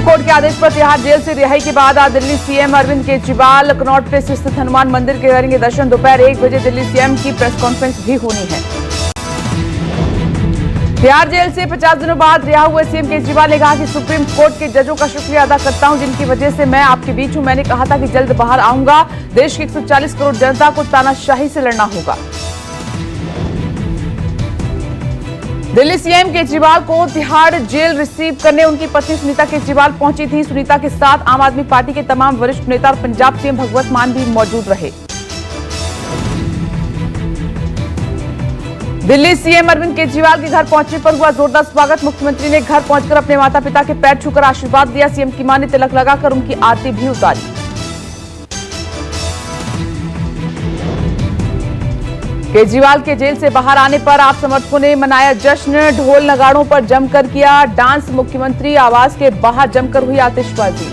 Court के आदेश पर Tihar jail से रिहाई के बाद आज दिल्ली सीएम अरविंद केजरीवाल कनॉट प्लेस स्थित हनुमान मंदिर के करेंगे दर्शन। दोपहर 1 बजे दिल्ली सीएम की प्रेस कॉन्फ्रेंस भी होनी है। तिहाड़ जेल से 50 दिनों बाद रिहा हुए सीएम केजरीवाल ने कहा कि सुप्रीम कोर्ट के जजों का शुक्रिया अदा करता हूं, जिनकी वजह से मैं आपके बीच हूं। मैंने कहा था कि जल्द बाहर आऊंगा। देश की 140 करोड़ जनता को तानाशाही से लड़ना होगा। दिल्ली सीएम केजरीवाल को तिहाड़ जेल रिसीव करने उनकी पत्नी सुनीता केजरीवाल पहुंची थी। सुनीता के साथ आम आदमी पार्टी के तमाम वरिष्ठ नेता और पंजाब सीएम भगवंत मान भी मौजूद रहे। दिल्ली सीएम अरविंद केजरीवाल के घर पहुंचने पर हुआ जोरदार स्वागत। मुख्यमंत्री ने घर पहुंचकर अपने माता पिता के पैर छूकर आशीर्वाद दिया। सीएम की मां ने तिलक लगाकर उनकी आरती भी उतारी। केजरीवाल के जेल से बाहर आने पर आप समर्थकों ने मनाया जश्न। ढोल नगाड़ों पर जमकर किया डांस। मुख्यमंत्री आवास के बाहर जमकर हुई आतिशबाजी।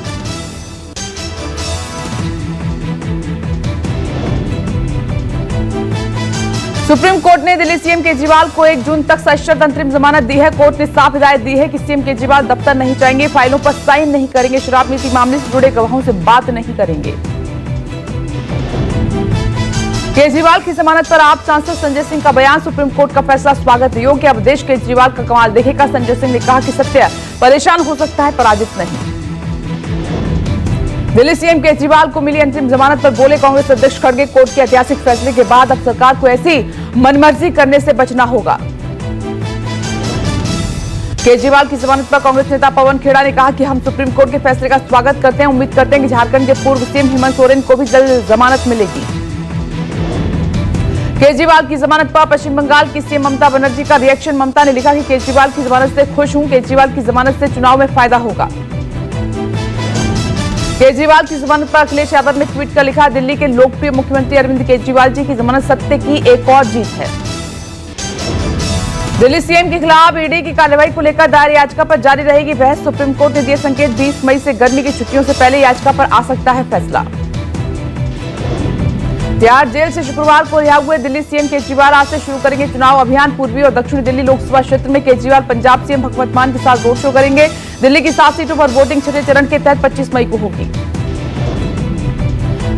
सुप्रीम कोर्ट ने दिल्ली सीएम केजरीवाल को 1 जून तक सशर्त अंतरिम जमानत दी है। कोर्ट ने साफ हिदायत दी है कि सीएम केजरीवाल दफ्तर नहीं जाएंगे, फाइलों पर साइन नहीं करेंगे, शराब नीति मामले से जुड़े गवाहों से बात नहीं करेंगे। केजरीवाल की जमानत पर आप सांसद संजय सिंह का बयान। सुप्रीम कोर्ट का फैसला स्वागत योग्य। अब देश केजरीवाल का कमाल देखेगा। संजय सिंह ने कहा कि सत्य परेशान हो सकता है, पराजित नहीं। दिल्ली सीएम केजरीवाल को मिली अंतरिम जमानत पर बोले कांग्रेस अध्यक्ष खड़गे, कोर्ट के ऐतिहासिक फैसले के बाद अब सरकार को ऐसी मनमर्जी करने से बचना होगा। केजरीवाल की जमानत पर कांग्रेस नेता पवन खेड़ा ने कहा कि हम सुप्रीम कोर्ट के फैसले का स्वागत करते हैं। उम्मीद करते हैं कि झारखंड के पूर्व सीएम हेमंत सोरेन को भी जल्द जमानत मिलेगी। केजरीवाल की जमानत पर पश्चिम बंगाल की सीएम ममता बनर्जी का रिएक्शन। ममता ने लिखा कि केजरीवाल की जमानत से खुश हूं। केजरीवाल की जमानत से चुनाव में फायदा होगा। केजरीवाल की जमानत पर अखिलेश यादव ने ट्वीट कर लिखा, दिल्ली के लोकप्रिय मुख्यमंत्री अरविंद केजरीवाल जी की जमानत सत्य की एक और जीत है। दिल्ली सीएम के खिलाफ ईडी की कार्रवाई को लेकर दायर याचिका पर जारी रहेगी बहस। सुप्रीम कोर्ट ने दिए संकेत, 20 मई से गर्मी की छुट्टियों से पहले याचिका पर आ सकता है फैसला। तिहाड़ जेल से शुक्रवार को रिहा हुए दिल्ली सीएम केजरीवाल आज से शुरू करेंगे चुनाव अभियान। पूर्वी और दक्षिणी दिल्ली लोकसभा क्षेत्र में केजरीवाल पंजाब सीएम भगवंत मान के साथ रोड शो करेंगे। दिल्ली की 7 सीटों पर वोटिंग छठे चरण के तहत 25 मई को होगी।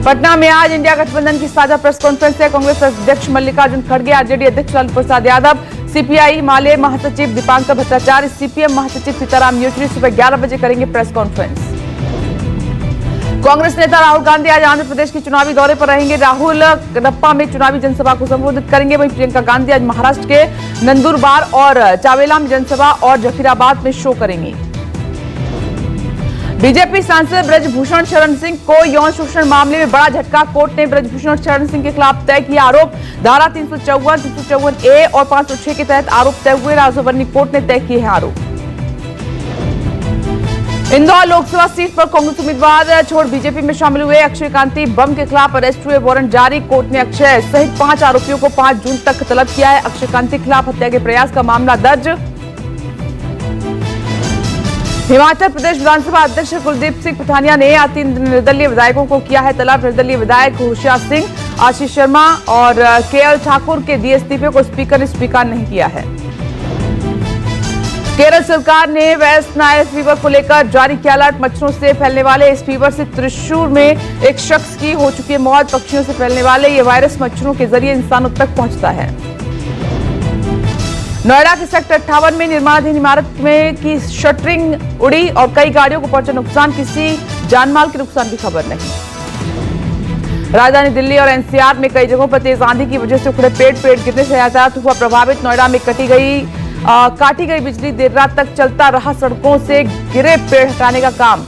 पटना में आज इंडिया गठबंधन की साझा प्रेस कॉन्फ्रेंस है। कांग्रेस अध्यक्ष मल्लिकार्जुन खड़गे, आरजेडी अध्यक्ष लालू प्रसाद यादव, सीपीआई माले महासचिव दीपांकर भट्टाचार्य, सीपीएम महासचिव सीताराम येचुरी सुबह 11 बजे करेंगे प्रेस कॉन्फ्रेंस। कांग्रेस नेता राहुल गांधी आज आंध्र प्रदेश के चुनावी दौरे पर रहेंगे। राहुल कडप्पा में चुनावी जनसभा को संबोधित करेंगे। वहीं प्रियंका गांधी आज महाराष्ट्र के नंदुरबार और चावेला में जनसभा और जफीराबाद में शो करेंगी। बीजेपी सांसद ब्रजभूषण शरण सिंह को यौन शोषण मामले में बड़ा झटका। कोर्ट ने ब्रजभूषण शरण सिंह के खिलाफ तय किया आरोप। धारा 354, 354A और 506 के तहत आरोप तय हुए। राजभवन कोर्ट ने तय किए हैं आरोप। इंदौर लोकसभा सीट पर कांग्रेस उम्मीदवार छोड़ बीजेपी में शामिल हुए अक्षय कांति बम के खिलाफ अरेस्ट हुए। वारंट जारी। कोर्ट ने अक्षय सहित 5 आरोपियों को 5 जून तक तलब किया है। अक्षय कांति के खिलाफ हत्या के प्रयास का मामला दर्ज। हिमाचल प्रदेश विधानसभा अध्यक्ष कुलदीप सिंह पठानिया ने 3 निर्दलीय विधायकों को किया है तलब। निर्दलीय विधायक होशियार सिंह, आशीष शर्मा और केएल ठाकुर के दिए इस्तीफे को स्पीकर ने स्वीकार नहीं किया है। केरल सरकार ने वेस्ट नाइल फीवर को लेकर जारी किया अलर्ट। मच्छरों से फैलने वाले इस फीवर से त्रिशूर में एक शख्स की हो चुकी है मौत। पक्षियों से फैलने वाले ये वायरस मच्छरों के जरिए इंसानों तक पहुंचता है। नोएडा के सेक्टर 58 में निर्माणाधीन इमारत में की शटरिंग उड़ी और कई गाड़ियों को पहुंचा नुकसान। किसी जानमाल के नुकसान की खबर नहीं। राजधानी दिल्ली और एनसीआर में कई जगहों पर तेज आंधी की वजह से उखड़े पेड़ गिरने से यातायात हुआ प्रभावित। नोएडा में काटी गई बिजली। देर रात तक चलता रहा सड़कों से गिरे पेड़ हटाने का काम।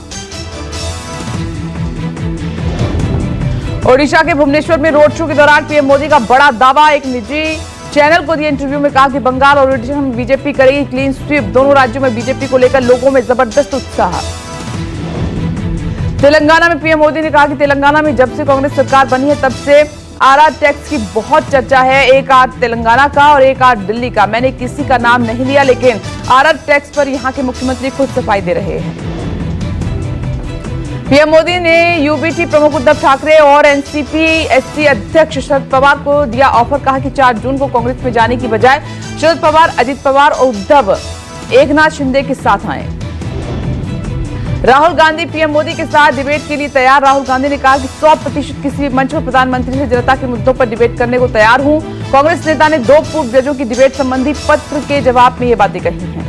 ओडिशा के भुवनेश्वर में रोड शो के दौरान पीएम मोदी का बड़ा दावा। एक निजी चैनल को दिए इंटरव्यू में कहा कि बंगाल और ओडिशा में बीजेपी करेगी क्लीन स्वीप। दोनों राज्यों में बीजेपी को लेकर लोगों में जबरदस्त उत्साह। तेलंगाना में पीएम मोदी ने कहा कि तेलंगाना में जब से कांग्रेस सरकार बनी है तब से आरआर टैक्स की बहुत चर्चा है। एक आर तेलंगाना का और एक आर दिल्ली का। मैंने किसी का नाम नहीं लिया, लेकिन आरआर टैक्स पर यहां के मुख्यमंत्री खुद सफाई दे रहे हैं। पीएम मोदी ने यूबीटी प्रमुख उद्धव ठाकरे और एनसीपी एससी अध्यक्ष शरद पवार को दिया ऑफर। कहा कि 4 जून को कांग्रेस में जाने की बजाय शरद पवार, अजित पवार और उद्धव एकनाथ शिंदे के साथ आए। राहुल गांधी पीएम मोदी के साथ डिबेट के लिए तैयार। राहुल गांधी ने कहा कि 100% किसी भी मंच पर प्रधानमंत्री से जनता के मुद्दों पर डिबेट करने को तैयार हूं। कांग्रेस नेता ने 2 पूर्व जजों की डिबेट संबंधी पत्र के जवाब में ये बातें कही हैं।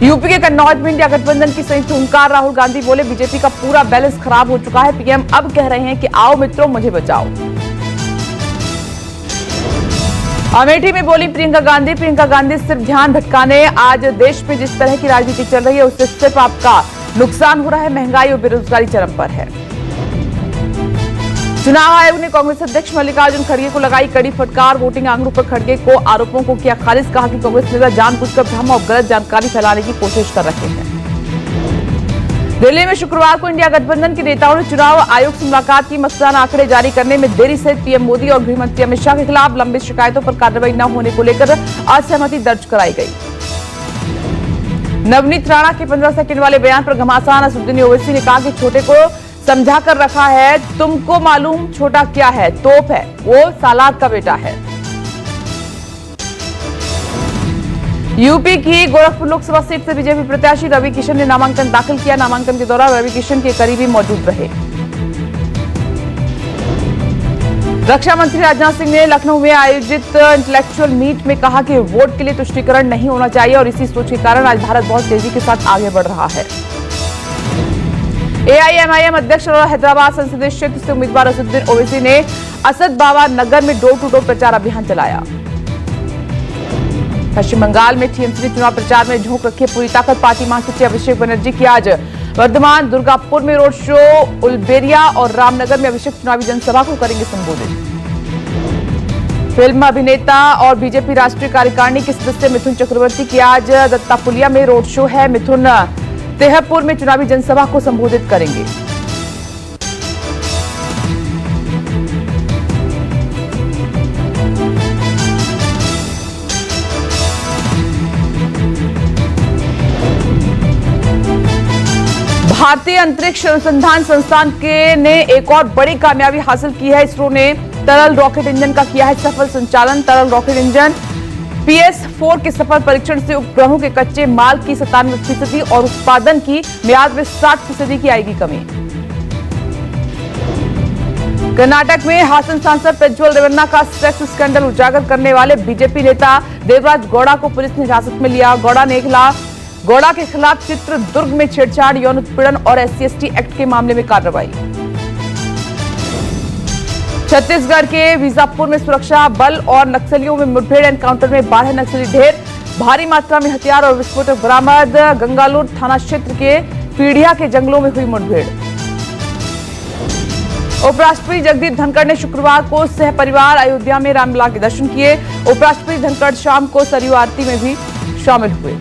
यूपी के कन्नौज में इंडिया गठबंधन की संयुक्त हुंकार। राहुल गांधी बोले, बीजेपी का पूरा बैलेंस खराब हो चुका है। पीएम अब कह रहे हैं कि आओ मित्रों, मुझे बचाओ। अमेठी में बोली प्रियंका गांधी। प्रियंका गांधी सिर्फ ध्यान भटकाने, आज देश में जिस तरह की राजनीति चल रही है उससे सिर्फ आपका नुकसान हो रहा है। महंगाई और बेरोजगारी चरम पर है। चुनाव आयोग ने कांग्रेस अध्यक्ष मल्लिकार्जुन खड़गे को लगाई कड़ी फटकार। वोटिंग आंकड़ों पर खड़गे को आरोपों को किया खारिज। कहा कि कांग्रेस नेता जानबूझकर भ्रम और गलत जानकारी फैलाने की कोशिश कर रहे हैं। दिल्ली में शुक्रवार को इंडिया गठबंधन के नेताओं ने चुनाव आयोग से मुलाकात की। मतदान आंकड़े जारी करने में देरी से पीएम मोदी और गृह मंत्री अमित शाह के खिलाफ लंबित शिकायतों पर कार्रवाई न होने को लेकर असहमति दर्ज कराई गई। नवनीत राणा के 15 सेकंड वाले बयान पर घमासान। असदुद्दीन ओवैसी ने कहा कि छोटे को समझा कर रखा है, तुमको मालूम छोटा क्या है, तोप है, वो सालार का बेटा है। यूपी की गोरखपुर लोकसभा सीट से बीजेपी प्रत्याशी रवि किशन ने नामांकन दाखिल किया। नामांकन के दौरान रवि किशन के करीबी मौजूद रहे। रक्षा मंत्री राजनाथ सिंह ने लखनऊ में आयोजित इंटेलेक्चुअल मीट में कहा कि वोट के लिए तुष्टीकरण नहीं होना चाहिए और इसी सोच के कारण आज भारत बहुत तेजी के साथ आगे बढ़ रहा है। एआईएमआईएम अध्यक्ष और हैदराबाद संसदीय क्षेत्र से उम्मीदवार असदुद्दीन ओवैसी ने असद बाबा नगर में डोर टू डोर प्रचार अभियान चलाया। पश्चिम बंगाल में टीएमसी ने चुनाव प्रचार में झोंक रखी पूरी ताकत। पार्टी महासचिव अभिषेक बनर्जी की आज वर्धमान, दुर्गापुर में रोड शो, उलबेरिया और रामनगर में अभिषेक चुनावी जनसभा को करेंगे संबोधित। फिल्म अभिनेता और बीजेपी राष्ट्रीय कार्यकारिणी के सदस्य मिथुन चक्रवर्ती की आज दत्तापुलिया में रोड शो है। मिथुन तेहपुर में चुनावी जनसभा को संबोधित करेंगे। भारतीय अंतरिक्ष अनुसंधान संस्थान ने एक और बड़ी कामयाबी हासिल की है। इसरो ने तरल रॉकेट इंजन का किया है सफल संचालन। तरल रॉकेट इंजन PS4 के सफल परीक्षण से उपग्रहों के कच्चे माल की 97% और उत्पादन की मियाद में 60% की आएगी कमी। कर्नाटक में हासन सांसद प्रज्वल रेवन्ना का सेक्स स्कैंडल उजागर करने वाले बीजेपी नेता देवराज गौड़ा को पुलिस ने हिरासत में लिया। गौड़ा के खिलाफ चित्रदुर्ग में छेड़छाड़, यौन उत्पीड़न और SC/ST एक्ट के मामले में कार्रवाई। छत्तीसगढ़ के बीजापुर में सुरक्षा बल और नक्सलियों में मुठभेड़। एनकाउंटर में 12 नक्सली ढेर, भारी मात्रा में हथियार और विस्फोटक बरामद। गंगालूर थाना क्षेत्र के पीढ़िया के जंगलों में हुई मुठभेड़। उपराष्ट्रपति जगदीप धनखड़ ने शुक्रवार को सह परिवार अयोध्या में रामलला के दर्शन किए। उपराष्ट्रपति धनखड़ शाम को सरयू आरती में भी शामिल हुए।